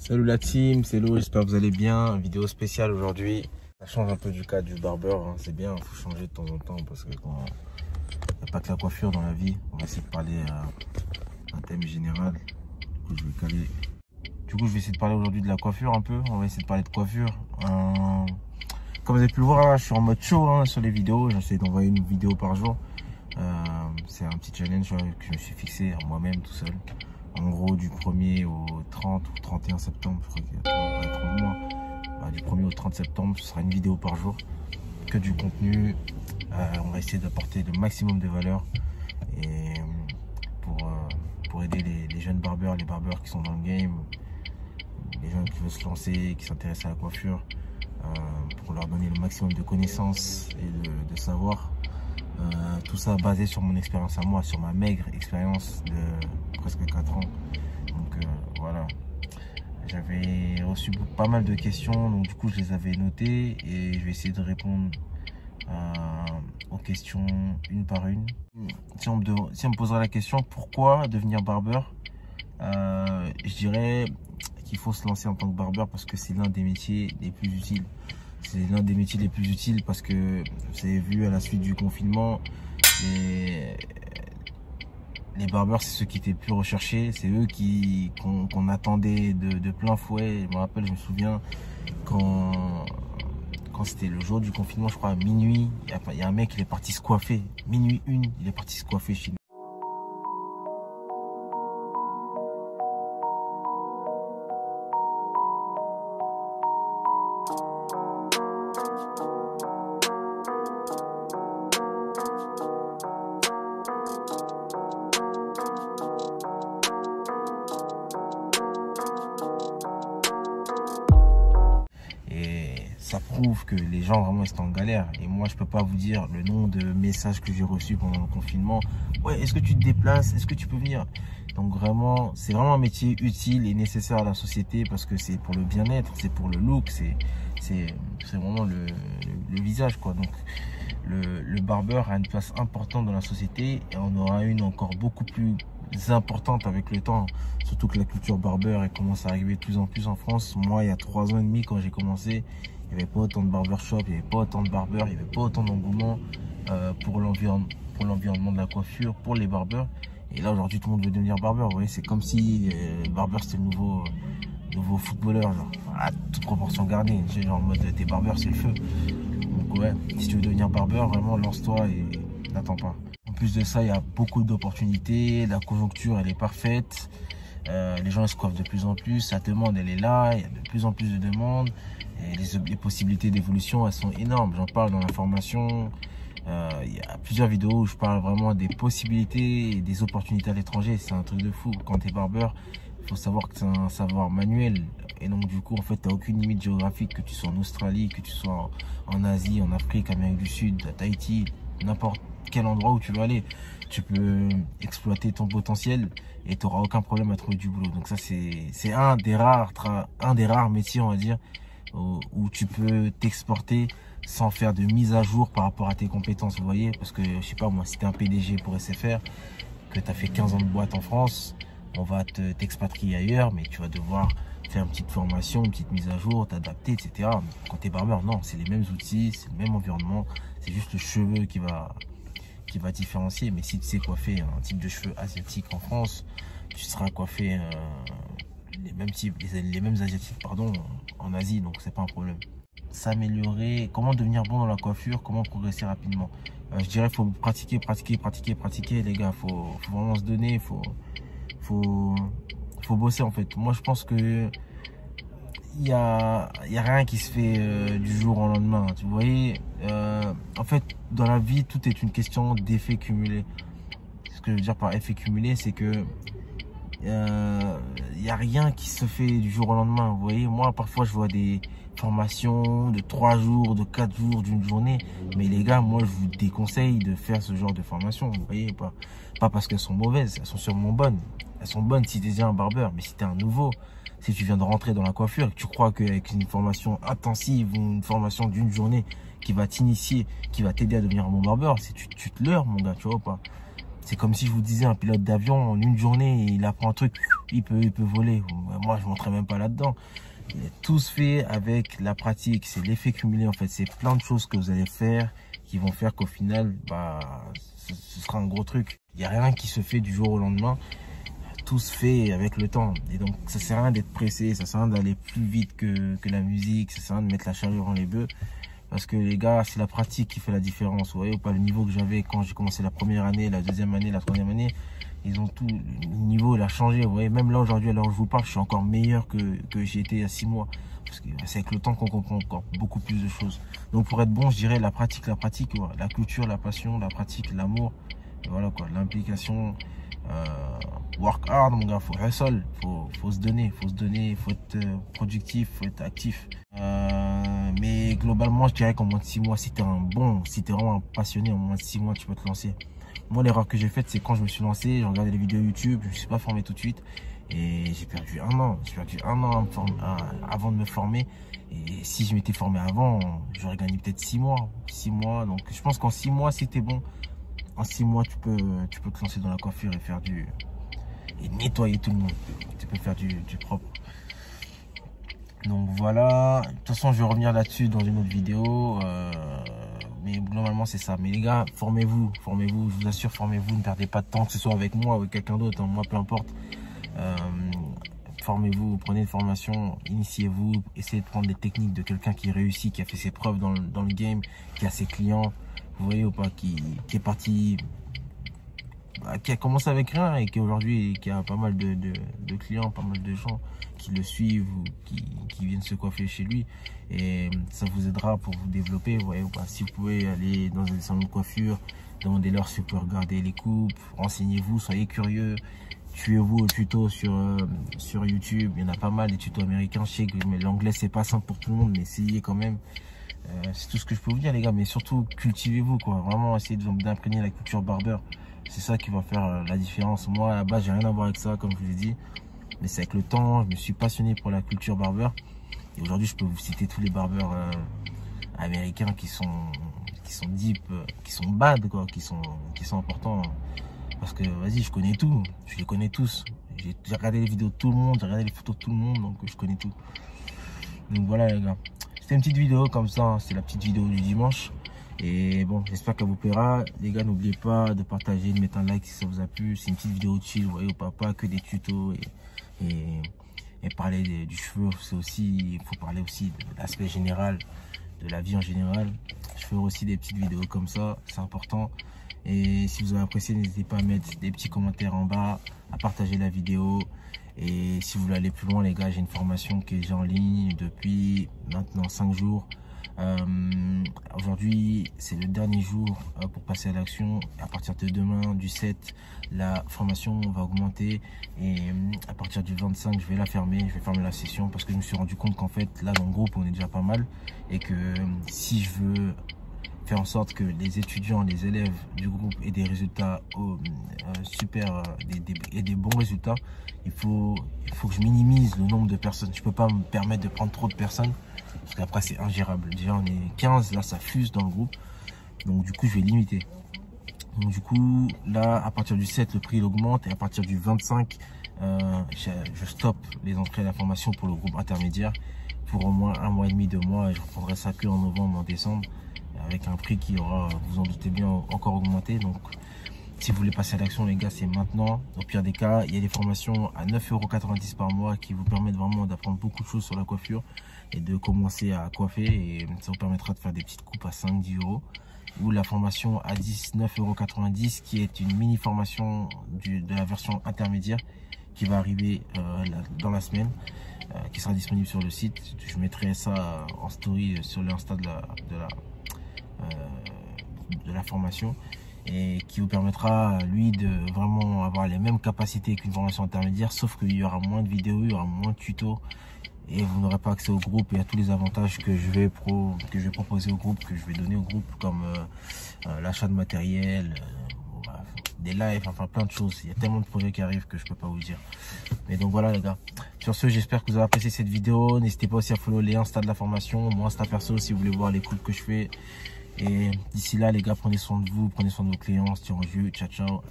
Salut la team, c'est Lo, j'espère que vous allez bien. Vidéo spéciale aujourd'hui. Ça change un peu du cadre du barbeur, hein. C'est bien, il faut changer de temps en temps parce que quand il n'y a pas que la coiffure dans la vie, on va essayer de parler à un thème général. Du coup, je vais essayer de parler aujourd'hui de la coiffure un peu. On va essayer de parler de coiffure. Comme vous avez pu le voir, là, je suis en mode show hein, sur les vidéos. J'essaie d'envoyer une vidéo par jour. C'est un petit challenge que je me suis fixé moi-même tout seul. En gros, du 1er au 30 ou 31 septembre, je crois qu'il y a 30 mois. Du 1er au 30 septembre, ce sera une vidéo par jour. Que du contenu. On va essayer d'apporter le maximum de valeur. Et pour aider les jeunes barbeurs, les barbeurs qui sont dans le game, les gens qui veulent se lancer, qui s'intéressent à la coiffure, pour leur donner le maximum de connaissances et de savoir. Tout ça basé sur mon expérience à moi, sur ma maigre expérience de presque 4 ans. Donc voilà, j'avais reçu pas mal de questions, donc du coup je les avais notées et je vais essayer de répondre aux questions une par une. Si on me poserait la question pourquoi devenir barbeur, je dirais qu'il faut se lancer en tant que barbeur parce que c'est l'un des métiers les plus utiles. C'est l'un des métiers les plus utiles parce que vous avez vu à la suite du confinement, les barbeurs c'est ceux qui étaient plus recherchés, c'est eux qu'on attendait de plein fouet. Je me rappelle, je me souviens quand c'était le jour du confinement, je crois à minuit, il y a un mec qui est parti se coiffer, minuit 1, il est parti se coiffer chez nous. Ça prouve que les gens vraiment étaient en galère. Et moi, je peux pas vous dire le nombre de messages que j'ai reçus pendant le confinement. Ouais, est-ce que tu te déplaces? Est-ce que tu peux venir? Donc vraiment, c'est vraiment un métier utile et nécessaire à la société parce que c'est pour le bien-être, c'est pour le look, c'est vraiment le visage, quoi. Donc le barbeur a une place importante dans la société et on aura une encore beaucoup plus importante avec le temps. Surtout que la culture barbeur elle commence à arriver de plus en plus en France. Moi, il y a 3 ans et demi, quand j'ai commencé, il n'y avait pas autant de barbershop, il n'y avait pas autant de barbeurs, il n'y avait pas autant d'engouement pour l'environnement de la coiffure, pour les barbeurs. Et là, aujourd'hui, tout le monde veut devenir barbeur. Vous voyez, c'est comme si barbeur, c'était le nouveau footballeur. Genre, à toute proportion gardée. Genre en mode, t'es barbeur, c'est le feu. Donc ouais, si tu veux devenir barbeur, vraiment, lance-toi et n'attends pas. En plus de ça, il y a beaucoup d'opportunités. La conjoncture, elle est parfaite. Les gens ils se coiffent de plus en plus. La demande, elle est là. Il y a de plus en plus de demandes. Et les possibilités d'évolution, elles sont énormes. J'en parle dans la formation. Il y a plusieurs vidéos où je parle vraiment des possibilités et des opportunités à l'étranger. C'est un truc de fou. Quand tu es barbeur, il faut savoir que c'est un savoir manuel. Et donc, du coup, en fait, tu n'as aucune limite géographique, que tu sois en Australie, que tu sois en Asie, en Afrique, Amérique du Sud, à Tahiti, n'importe quel endroit où tu veux aller. Tu peux exploiter ton potentiel et tu n'auras aucun problème à trouver du boulot. Donc ça, c'est un des rares métiers, on va dire, où tu peux t'exporter sans faire de mise à jour par rapport à tes compétences, vous voyez. Parce que, je sais pas moi, si tu es un PDG pour SFR, que tu as fait 15 ans de boîte en France, on va t'expatrier ailleurs, mais tu vas devoir faire une petite formation, une petite mise à jour, t'adapter, etc. Quand tu es barbeur, non, c'est les mêmes outils, c'est le même environnement, c'est juste le cheveu qui va différencier. Mais si tu sais coiffer un type de cheveux asiatique en France, tu seras coiffé les mêmes asiatiques en Asie, donc c'est pas un problème. S'améliorer, comment devenir bon dans la coiffure, comment progresser rapidement. Je dirais qu'il faut pratiquer les gars, faut vraiment se donner, faut bosser en fait. Moi je pense que il y a rien qui se fait du jour au lendemain. Vous voyez, en fait dans la vie tout est une question d'effet cumulé. Ce que je veux dire par effet cumulé, c'est que il n'y a rien qui se fait du jour au lendemain. Vous voyez, moi parfois je vois des formations de 3 jours, de 4 jours, d'une journée, mais les gars, moi je vous déconseille de faire ce genre de formation. Vous voyez, pas parce qu'elles sont mauvaises, elles sont sûrement bonnes. Elles sont bonnes si tu es un barbeur, mais si tu es un nouveau, si tu viens de rentrer dans la coiffure et que tu crois qu'avec une formation intensive ou une formation d'une journée qui va t'initier, qui va t'aider à devenir un bon barbeur, tu te leurres, mon gars, tu vois pas. C'est comme si je vous disais, un pilote d'avion, en une journée, il apprend un truc, il peut voler. Moi, je ne rentrais même pas là-dedans. Tout se fait avec la pratique, c'est l'effet cumulé en fait. C'est plein de choses que vous allez faire qui vont faire qu'au final, ce sera un gros truc. Il n'y a rien qui se fait du jour au lendemain. Tout se fait avec le temps. Et donc, ça sert à rien d'être pressé, ça sert à rien d'aller plus vite que la musique, ça sert à rien de mettre la charrue avant les bœufs. Parce que les gars, c'est la pratique qui fait la différence. Vous voyez ou pas, le niveau que j'avais quand j'ai commencé la première année, la deuxième année, la troisième année, ils ont tout, le niveau il a changé. Vous voyez, même là aujourd'hui, à l'heure où je vous parle, je suis encore meilleur que j'ai été il y a 6 mois. Parce que c'est avec le temps qu'on comprend encore beaucoup plus de choses. Donc pour être bon, je dirais la pratique, ouais. La culture, la passion, la pratique, l'amour. Et voilà quoi, l'implication. Work hard mon gars, faut hustle, faut se donner, faut être productif, faut être actif. Mais globalement, je dirais qu'en moins de 6 mois, si t'es vraiment un passionné, en moins de 6 mois, tu peux te lancer. Moi, l'erreur que j'ai faite, c'est quand je me suis lancé, j'ai regardé les vidéos YouTube, je me suis pas formé tout de suite. Et j'ai perdu 1 an. J'ai perdu 1 an avant de me former. Et si je m'étais formé avant, j'aurais gagné peut-être 6 mois. 6 mois. Donc je pense qu'en 6 mois, si t'es bon, en 6 mois, tu peux te lancer dans la coiffure et faire et nettoyer tout le monde. Tu peux faire du propre. Donc voilà. De toute façon, je vais revenir là-dessus dans une autre vidéo. Mais globalement, c'est ça. Mais les gars, formez-vous. Je vous assure, formez-vous. Ne perdez pas de temps, que ce soit avec moi ou avec quelqu'un d'autre. Hein. Moi, peu importe. Formez-vous, prenez une formation, initiez-vous, essayez de prendre des techniques de quelqu'un qui réussit, qui a fait ses preuves dans le game, qui a ses clients, vous voyez ou pas, qui est parti, qui a commencé avec rien et qui aujourd'hui qui a pas mal de clients, pas mal de gens qui le suivent ou qui viennent se coiffer chez lui, et ça vous aidera pour vous développer, vous voyez ou pas. Si vous pouvez aller dans un salon de coiffure, demandez-leur si vous pouvez regarder les coupes, renseignez-vous, soyez curieux. Tuez-vous au tuto sur YouTube, il y en a pas mal, des tutos américains. Je sais que l'anglais c'est pas simple pour tout le monde, mais essayez quand même. C'est tout ce que je peux vous dire les gars, mais surtout cultivez-vous quoi. Vraiment essayez d'imprégner la culture barbeur. C'est ça qui va faire la différence. Moi à la base j'ai rien à voir avec ça comme je vous ai dit, mais c'est avec le temps, je me suis passionné pour la culture barbeur. Et aujourd'hui je peux vous citer tous les barbeurs américains qui sont deep, qui sont bad quoi, qui sont importants. Parce que vas-y, je connais tout, je les connais tous. J'ai regardé les vidéos de tout le monde, j'ai regardé les photos de tout le monde, donc je connais tout. Donc voilà les gars, c'était une petite vidéo comme ça, hein. C'est la petite vidéo du dimanche. Et bon, j'espère qu'elle vous plaira. Les gars, n'oubliez pas de partager, de mettre un like si ça vous a plu. C'est une petite vidéo chill, vous voyez, pas que des tutos et parler du cheveu. C'est aussi, il faut parler aussi de l'aspect général, de la vie en général. Je ferai aussi des petites vidéos comme ça, c'est important. Et si vous avez apprécié, n'hésitez pas à mettre des petits commentaires en bas, à partager la vidéo. Et si vous voulez aller plus loin les gars, j'ai une formation qui est déjà en ligne depuis maintenant 5 jours. Aujourd'hui c'est le dernier jour pour passer à l'action. À partir de demain du 7, la formation va augmenter. Et à partir du 25 je vais la fermer, je vais fermer la session. Parce que je me suis rendu compte qu'en fait là dans le groupe on est déjà pas mal. Et que si je veux faire en sorte que les étudiants, les élèves du groupe aient des résultats super et des bons résultats, il faut que je minimise le nombre de personnes. Je peux pas me permettre de prendre trop de personnes parce qu'après c'est ingérable. Déjà on est 15, là ça fuse dans le groupe, donc du coup je vais limiter. Donc du coup là à partir du 7 le prix il augmente, et à partir du 25 je stoppe les entrées à la formation pour le groupe intermédiaire pour au moins 1 mois et demi, 2 mois, et je reprendrai ça que en novembre, en décembre, avec un prix qui aura, vous en doutez bien, encore augmenté. Donc si vous voulez passer à l'action les gars, c'est maintenant. Au pire des cas, il y a des formations à 9,90 € par mois qui vous permettent vraiment d'apprendre beaucoup de choses sur la coiffure et de commencer à coiffer, et ça vous permettra de faire des petites coupes à 5-10 €. Ou la formation à 19,90 € qui est une mini formation de la version intermédiaire qui va arriver dans la semaine, qui sera disponible sur le site. Je mettrai ça en story sur l'insta de la formation, et qui vous permettra lui de vraiment avoir les mêmes capacités qu'une formation intermédiaire, sauf qu'il y aura moins de vidéos, il y aura moins de tutos, et vous n'aurez pas accès au groupe et à tous les avantages que je vais proposer au groupe, que je vais donner au groupe, comme l'achat de matériel, des lives, enfin plein de choses. Il y a tellement de projets qui arrivent que je peux pas vous dire. Mais donc voilà les gars, sur ce j'espère que vous avez apprécié cette vidéo. N'hésitez pas aussi à follow les Insta de la formation, mon Insta perso si vous voulez voir les coupes que je fais. Et d'ici là les gars, prenez soin de vous, prenez soin de vos clients, on se tient au jus, ciao ciao.